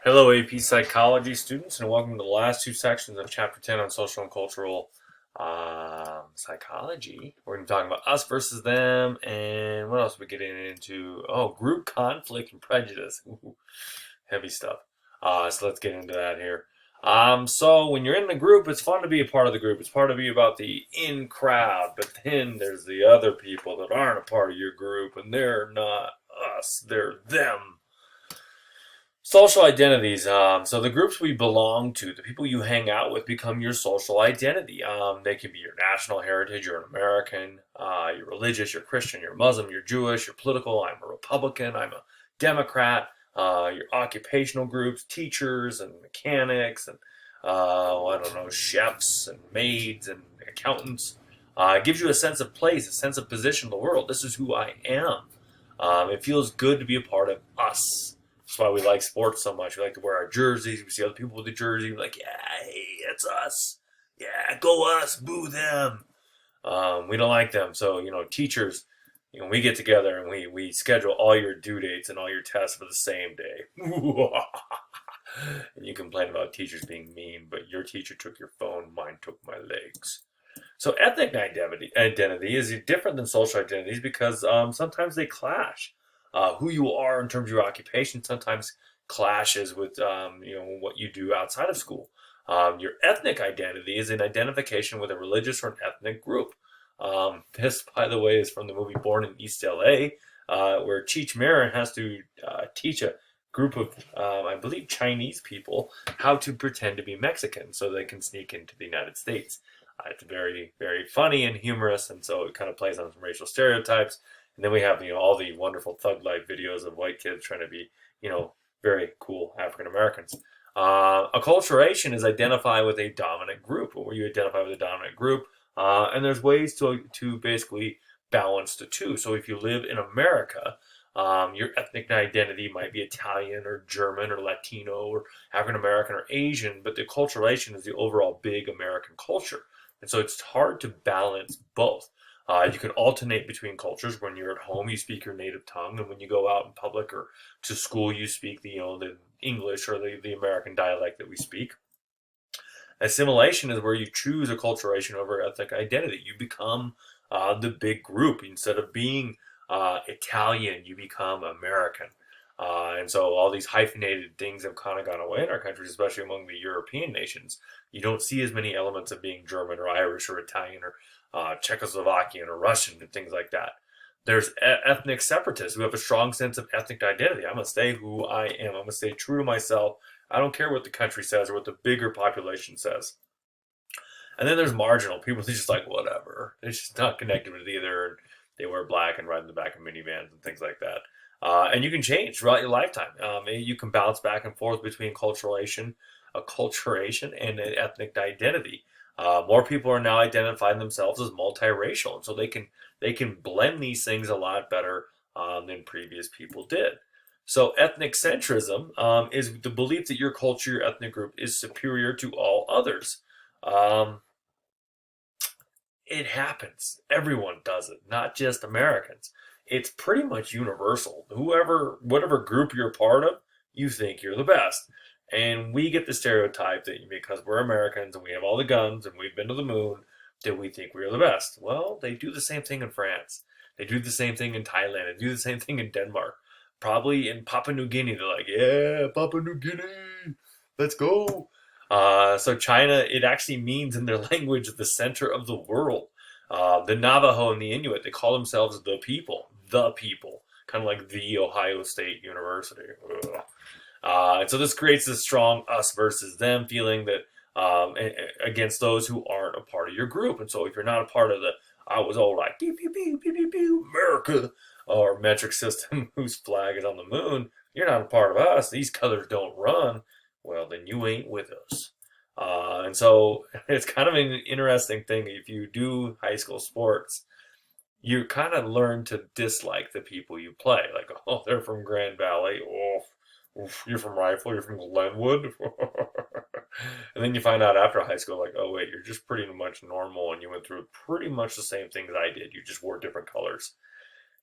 Hello, AP Psychology students, and welcome to the last two sections of Chapter 10 on Social and Cultural Psychology. We're going to be talking about us versus them, and what else are we getting into? Oh, group conflict and prejudice. Ooh, heavy stuff. So let's get into that here. So when you're in the group, it's fun to be a part of the group. It's fun to be about the in crowd, but then there's the other people that aren't a part of your group, and they're not us, they're them. Social identities. So the groups we belong to, the people you hang out with, become your social identity. They can be your national heritage. You're an American. You're religious. You're Christian. You're Muslim. You're Jewish. You're political. I'm a Republican. I'm a Democrat. Your occupational groups, teachers and mechanics, and I don't know, chefs and maids and accountants. It gives you a sense of place, a sense of position in the world. This is who I am. It feels good to be a part of us. That's why we like sports so much. We like to wear our jerseys. We see other people with the jersey. We're like, yeah, hey, it's us. Yeah, go us, boo them. We don't like them. So, teachers, we get together and we schedule all your due dates and all your tests for the same day. And you complain about teachers being mean, but your teacher took your phone, mine took my legs. So ethnic identity is different than social identities because sometimes they clash. Who you are in terms of your occupation sometimes clashes with what you do outside of school. Your ethnic identity is an identification with a religious or an ethnic group. This, by the way, is from the movie Born in East LA, where Cheech Marin has to teach a group of, I believe, Chinese people how to pretend to be Mexican so they can sneak into the United States. It's very, very funny and humorous, and so it kind of plays on some racial stereotypes. And then we have, all the wonderful thug life videos of white kids trying to be, very cool African Americans. Acculturation is identify with a dominant group, where you identify with a dominant group, and there's ways to basically balance the two. So if you live in America, your ethnic identity might be Italian or German or Latino or African American or Asian, but the acculturation is the overall big American culture. And so it's hard to balance both. You can alternate between cultures. When you're at home, you speak your native tongue, and when you go out in public or to school, you speak the English or the American dialect that we speak. Assimilation is where you choose acculturation over ethnic identity. You become the big group. Instead of being Italian, you become American. And so all these hyphenated things have kind of gone away in our countries, especially among the European nations. You don't see as many elements of being German or Irish or Italian or Czechoslovakian or Russian and things like that. There's ethnic separatists who have a strong sense of ethnic identity. I'm going to stay who I am. I'm going to stay true to myself. I don't care what the country says or what the bigger population says. And then there's marginal people who just like whatever. They're just not connected with either. And they wear black and ride in the back of minivans and things like that. And you can change throughout your lifetime. You can bounce back and forth between acculturation and an ethnic identity. More people are now identifying themselves as multiracial, and so they can blend these things a lot better than previous people did. So ethnic centrism is the belief that your culture, your ethnic group, is superior to all others. Um, it happens. Everyone does it, not just Americans. It's pretty much universal. Whatever group you're part of, you think you're the best. And we get the stereotype that because we're Americans and we have all the guns and we've been to the moon, that we think we're the best. Well, they do the same thing in France. They do the same thing in Thailand. They do the same thing in Denmark. Probably in Papua New Guinea, they're like, yeah, Papua New Guinea, let's go. So China, it actually means in their language the center of the world. The Navajo and the Inuit, they call themselves the people, kind of like the Ohio State University. And so this creates this strong us versus them feeling that against those who aren't a part of your group. And so if you're not a part of I was all like, pew, pew, pew, pew, pew, pew, America, or metric system whose flag is on the moon, you're not a part of us. These colors don't run. Well, then you ain't with us. And so it's kind of an interesting thing. If you do high school sports, you kind of learn to dislike the people you play. Like, oh, they're from Grand Valley. Oh, oof, you're from Rifle. You're from Glenwood. And then you find out after high school, like, oh, wait, you're just pretty much normal and you went through pretty much the same things I did. You just wore different colors.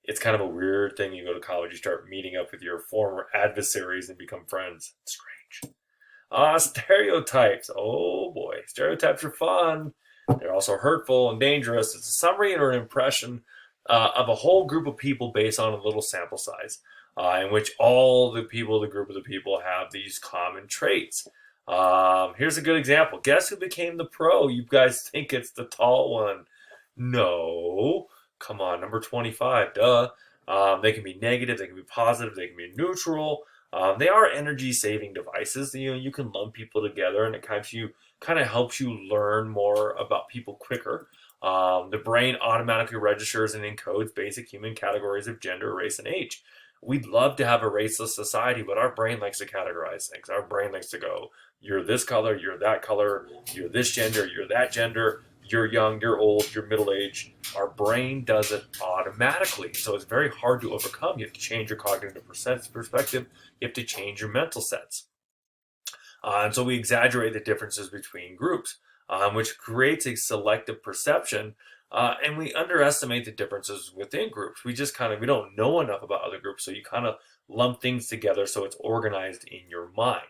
It's kind of a weird thing. You go to college, you start meeting up with your former adversaries and become friends. It's strange. change. Stereotypes. Oh boy, stereotypes are fun. They're also hurtful and dangerous. It's a summary or an impression of a whole group of people based on a little sample size, in which all the people, the group of the people, have these common traits. Here's a good example. Guess who became the pro? You guys think it's the tall one. No. Come on, number 25. Duh. They can be negative, they can be positive, they can be neutral. They are energy-saving devices. You can lump people together, and it kind of helps you learn more about people quicker. The brain automatically registers and encodes basic human categories of gender, race, and age. We'd love to have a raceless society, but our brain likes to categorize things. Our brain likes to go, you're this color, you're that color, you're this gender, you're that gender, you're young, you're old, you're middle-aged. Our brain does it automatically, so it's very hard to overcome. You have to change your cognitive perspective. You have to change your mental sets. And so we exaggerate the differences between groups, which creates a selective perception, and we underestimate the differences within groups. We don't know enough about other groups, so you kind of lump things together so it's organized in your mind.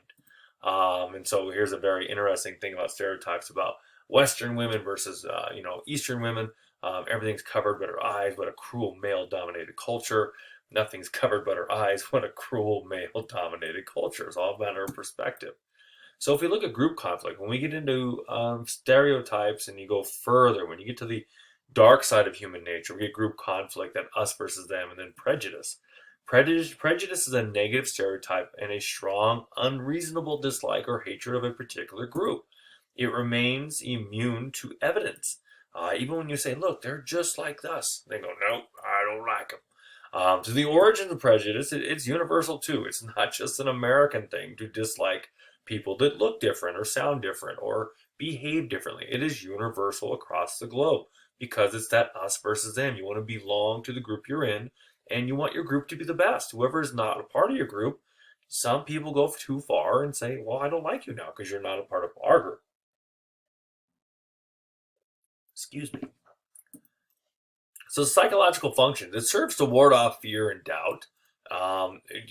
And so here's a very interesting thing about stereotypes about Western women versus, Eastern women. Everything's covered but her eyes. What a cruel male-dominated culture. Nothing's covered but her eyes. What a cruel male-dominated culture. It's all a matter of perspective. So if we look at group conflict, when we get into stereotypes and you go further, when you get to the dark side of human nature, we get group conflict, then us versus them, and then prejudice. Prejudice is a negative stereotype and a strong, unreasonable dislike or hatred of a particular group. It remains immune to evidence. Even when you say, look, they're just like us, they go, no, I don't like them. So the origin of prejudice, it's universal too. It's not just an American thing to dislike people that look different or sound different or behave differently. It is universal across the globe because it's that us versus them. You want to belong to the group you're in, and you want your group to be the best. Whoever is not a part of your group, some people go too far and say, well, I don't like you now because you're not a part of our group. Excuse me. So psychological functions, it serves to ward off fear and doubt.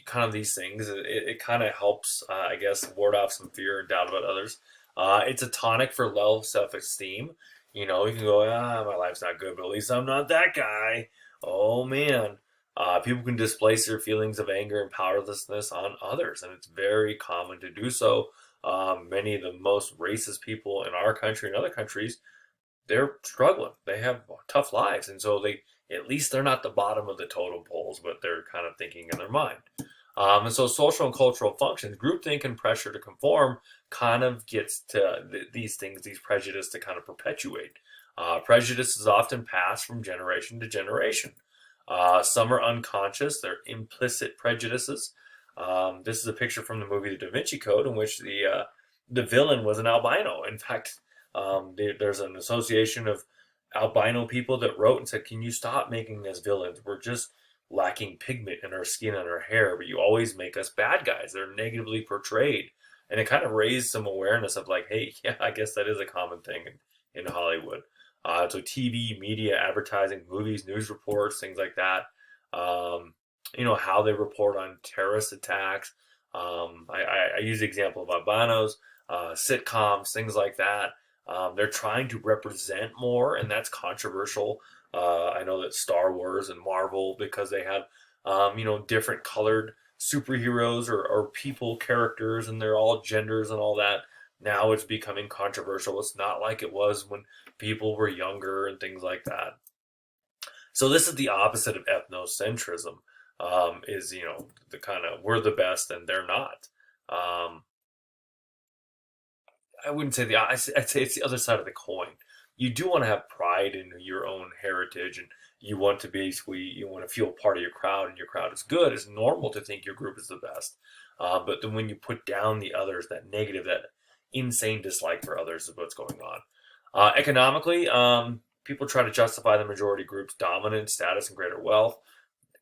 Kind of these things, it kind of helps, I guess, ward off some fear and doubt about others. It's a tonic for low self-esteem. You can go, my life's not good, but at least I'm not that guy. Oh man. People can displace their feelings of anger and powerlessness on others, and it's very common to do so. Many of the most racist people in our country and other countries, they're struggling. They have tough lives, and so at least they're not the bottom of the totem poles, but they're kind of thinking in their mind. And so social and cultural functions, groupthink and pressure to conform kind of gets to these things, these prejudice to kind of perpetuate. Prejudice is often passed from generation to generation. Some are unconscious, they're implicit prejudices. This is a picture from the movie The Da Vinci Code in which the villain was an albino. In fact, there's an association of albino people that wrote and said, can you stop making us villains? We're just lacking pigment in our skin and our hair, but you always make us bad guys. They're negatively portrayed. And it kind of raised some awareness of like, hey, yeah, I guess that is a common thing in Hollywood. So TV, media, advertising, movies, news reports, things like that. How they report on terrorist attacks. I use the example of albinos, sitcoms, things like that. They're trying to represent more, and that's controversial. I know that Star Wars and Marvel, because they have, different colored superheroes or people characters, and they're all genders and all that. Now it's becoming controversial. It's not like it was when people were younger and things like that. So this is the opposite of ethnocentrism. Is the kind of we're the best and they're not. I wouldn't say I'd say it's the other side of the coin. You do want to have pride in your own heritage, and you want to you want to feel part of your crowd, and your crowd is good. It's normal to think your group is the best, but then when you put down the others, that negative, that insane dislike for others is what's going on. Economically, people try to justify the majority group's dominant status and greater wealth.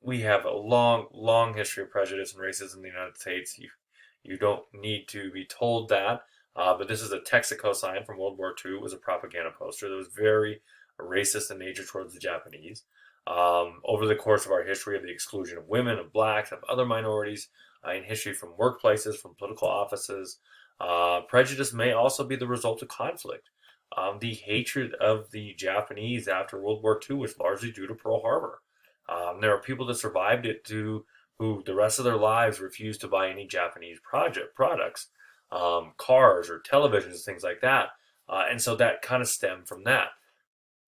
We have a long, long history of prejudice and racism in the United States. You don't need to be told that. But this is a Texaco sign from World War II. It was a propaganda poster that was very racist in nature towards the Japanese. Over the course of our history of the exclusion of women, of blacks, of other minorities, in history from workplaces, from political offices. Prejudice may also be the result of conflict. The hatred of the Japanese after World War II was largely due to Pearl Harbor. There are people that survived it who the rest of their lives refused to buy any Japanese products, cars or televisions, things like that. And so that kind of stemmed from that.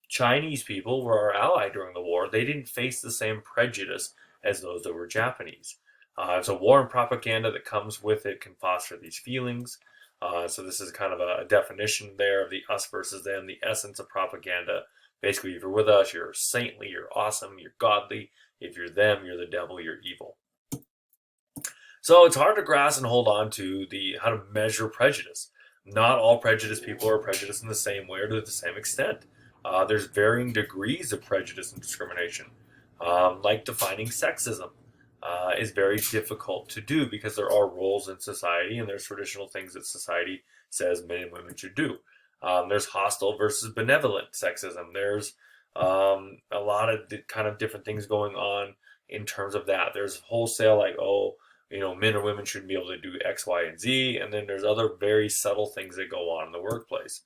Chinese people were our ally during the war. They didn't face the same prejudice as those that were Japanese. So war and propaganda that comes with it can foster these feelings. So this is kind of a definition there of the us versus them, the essence of propaganda. Basically, if you're with us, you're saintly, you're awesome, you're godly. If you're them, you're the devil, you're evil. So it's hard to grasp and hold on to the how to measure prejudice. Not all prejudiced people are prejudiced in the same way or to the same extent. There's varying degrees of prejudice and discrimination. Like defining sexism is very difficult to do because there are roles in society and there's traditional things that society says men and women should do. There's hostile versus benevolent sexism. There's a lot of kind of different things going on in terms of that. There's wholesale like, oh, men or women shouldn't be able to do X, Y, and Z. And then there's other very subtle things that go on in the workplace.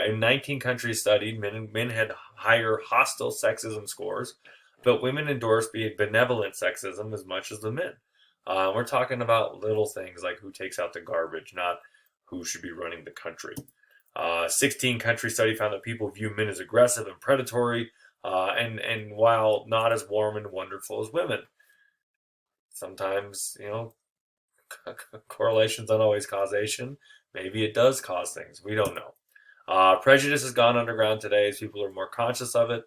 In 19 countries studied, men had higher hostile sexism scores, but women endorsed benevolent sexism as much as the men. We're talking about little things like who takes out the garbage, not who should be running the country. 16 country study found that people view men as aggressive and predatory, and while not as warm and wonderful as women. Sometimes, correlation's not always causation. Maybe it does cause things. We don't know. Prejudice has gone underground today as people are more conscious of it.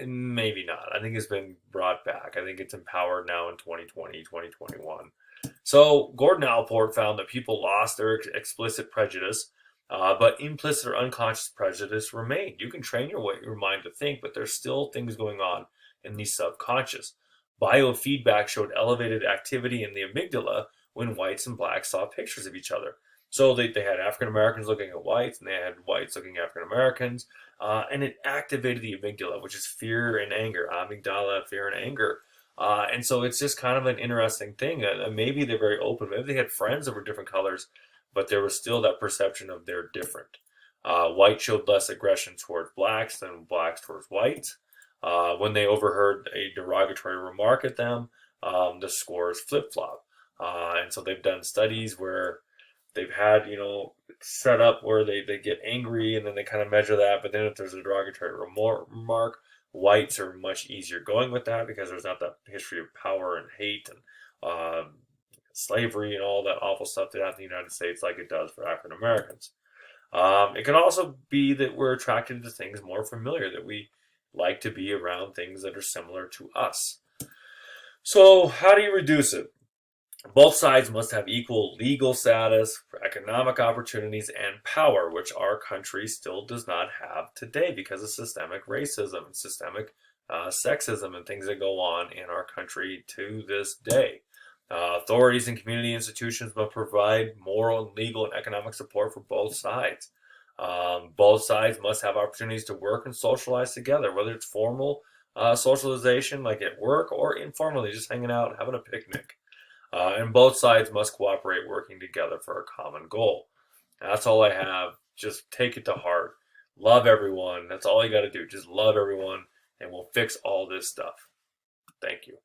Maybe not. I think it's been brought back. I think it's empowered now in 2020, 2021. So Gordon Allport found that people lost their explicit prejudice, but implicit or unconscious prejudice remained. You can train your mind to think, but there's still things going on in the subconscious. Biofeedback showed elevated activity in the amygdala when whites and blacks saw pictures of each other. So they had African Americans looking at whites, and they had whites looking at African Americans, and it activated the amygdala, which is fear and anger. Amygdala, fear and anger. And so it's just kind of an interesting thing. Maybe they're very open. Maybe they had friends that were different colors, but there was still that perception of they're different. Whites showed less aggression towards blacks than blacks towards whites. When they overheard a derogatory remark at them, the scores flip-flop. And so they've done studies where they've had, set up where they get angry and then they kind of measure that. But then if there's a derogatory remark, whites are much easier going with that because there's not that history of power and hate and slavery and all that awful stuff that happened in the United States like it does for African Americans. It can also be that we're attracted to things more familiar, that we like to be around things that are similar to us. So how do you reduce it? Both sides must have equal legal status, economic opportunities, and power, which our country still does not have today because of systemic racism and systemic sexism and things that go on in our country to this day. Authorities and community institutions must provide moral, and legal, and economic support for both sides. Both sides must have opportunities to work and socialize together, whether it's formal socialization like at work or informally just hanging out, having a picnic. And both sides must cooperate, working together for a common goal. That's all I have. Just take it to heart. Love everyone. That's all you got to do. Just love everyone, and we'll fix all this stuff. Thank you.